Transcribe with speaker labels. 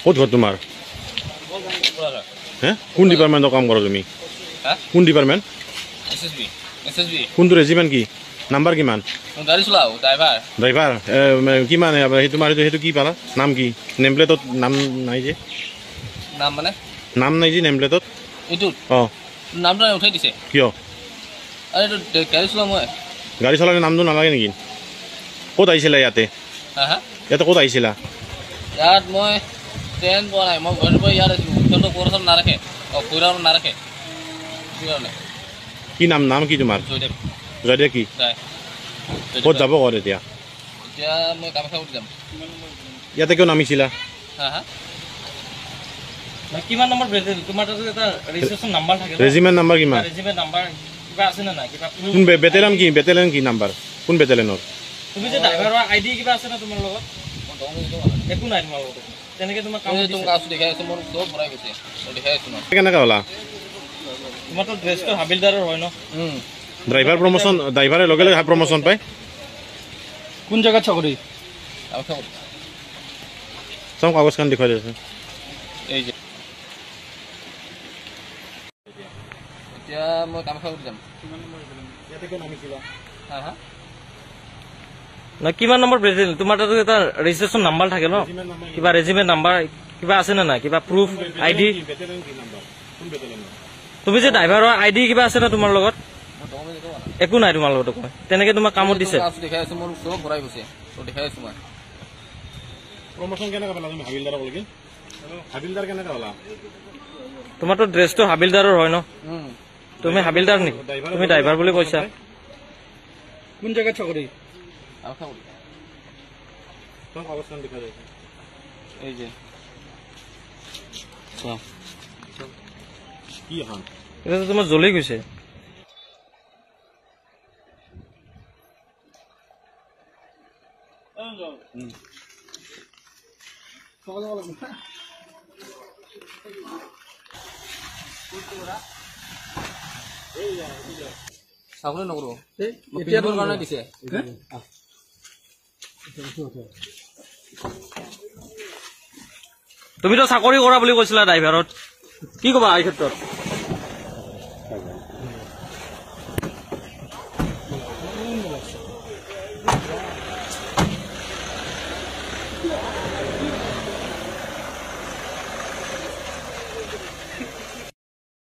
Speaker 1: ক'ত ঘৰ তোমাৰ হে কোন ডিপাৰ্টমেণ্টৰ কাম কৰা তুমি কোন ডিপাৰ্টমেণ্ট কোনটো ৰেজিমেণ্ট কি নাম্বাৰ কিমান ড্ৰাইভাৰ কিমান তোমাৰ সেইটো কি পালা নাম কি নেম প্লেটত নাম নাই যে নাম নাই যে নেম প্লেটত অঁ
Speaker 2: নামটো উঠাই দিছে
Speaker 1: কিয় গাড়ী চলালে নামটো নালাগে নেকি ক'ত আহিছিলা ইয়াতে ইয়াতে ক'ত আহিছিলা
Speaker 2: ইয়াত মই ট্ৰেইন পোৱা নাই মই ঘৰৰ পৰা ইয়াত আছিলোঁ হোটেলটো কোৰচন নাৰাখে কৈৰাও নাৰাখে
Speaker 1: কি নাম নাম কি তোমাৰ জয়দেৱ কি ক'ত যাব ক'ত এতিয়া
Speaker 2: এতিয়া মই কামাখ্যা উঠি যাম
Speaker 1: ইয়াতে কিয় নামিছিলা
Speaker 3: কিমান নম্বৰ তোমাৰ তাতে এটা ৰেজিষ্ট্ৰেশ্যন নাম্বাৰ থাকে
Speaker 1: ৰেজিমেণ্ট নাম্বাৰ কিমান
Speaker 3: ৰেজিমেণ্ট নাম্বাৰ কিবা আছে নে নাই কিবা
Speaker 1: কোন বেটেলিয়ন কি নাম্বাৰ কোন বেটেলিয়নৰ
Speaker 3: তুমি যে ড্ৰাইভাৰৰ আইডি কিবা আছে না তোমাৰ লগত একো নাই তোমাৰ লগত তেনেকৈ তোমাৰ কাম
Speaker 2: দেখাই আছোঁ মোৰ চব ভৰাই গৈছে দেখাই আছোঁ মই
Speaker 1: কেনেকৈ হ'লা
Speaker 3: তোমাৰতো ড্ৰেছটো হাবিলদাৰৰ হয় ন
Speaker 1: ড্ৰাইভাৰ প্ৰমোশ্যন ড্ৰাইভাৰে লগে লগে প্ৰমোশ্যন পায়
Speaker 3: কোন জেগাত চাকৰি
Speaker 1: চাওঁ কাগজখন দেখুৱাই দিছে
Speaker 2: এই যে এতিয়া মই কামাখ্যা উঠি যাম
Speaker 3: কিমান নম্বৰ প্ৰেচিডেণ্ট তোমাৰ তাতো এটা ৰেজিষ্ট্ৰেশ্যন নাম্বাৰ থাকে ন কিবা ৰেজিমেণ্ট নাম্বাৰ কিবা আছে নে নাই কিবা প্ৰুফ আইডি তুমি যে ড্ৰাইভাৰৰ আইডি কিবা আছে না তোমাৰ লগত একো নাই তোমাৰ লগত তেনেকৈ তোমাক কামত দিছে
Speaker 2: দেখাই আছোঁ মোৰ চব ভৰাই গৈছে দেখাই আছোঁ মই
Speaker 1: প্ৰমোশ্যন কেনেকৈ পালা তুমি হাবিলদাৰক লৈকে হাবিলদাৰ কেনেকৈ হ'লা
Speaker 3: তোমাৰতো ড্ৰেছটো হাবিলদাৰৰ হয় ন তুমি হাবিলদাৰ নেকি তুমি ড্ৰাইভাৰ বুলি কৈছা কোন জেগাত চাকৰি
Speaker 1: কাগজখন দেখুৱাই দিছে
Speaker 2: এই যে
Speaker 1: কি এখন
Speaker 3: এতিয়াতো তোমাৰ জ্বলি গৈছে
Speaker 2: চাকৰি নকৰো এতিয়াৰ কাৰণে দিছে
Speaker 3: তুমিতো চাকৰি কৰা বুলি কৈছিলা ড্ৰাইভাৰত কি ক'বা এই ক্ষেত্ৰত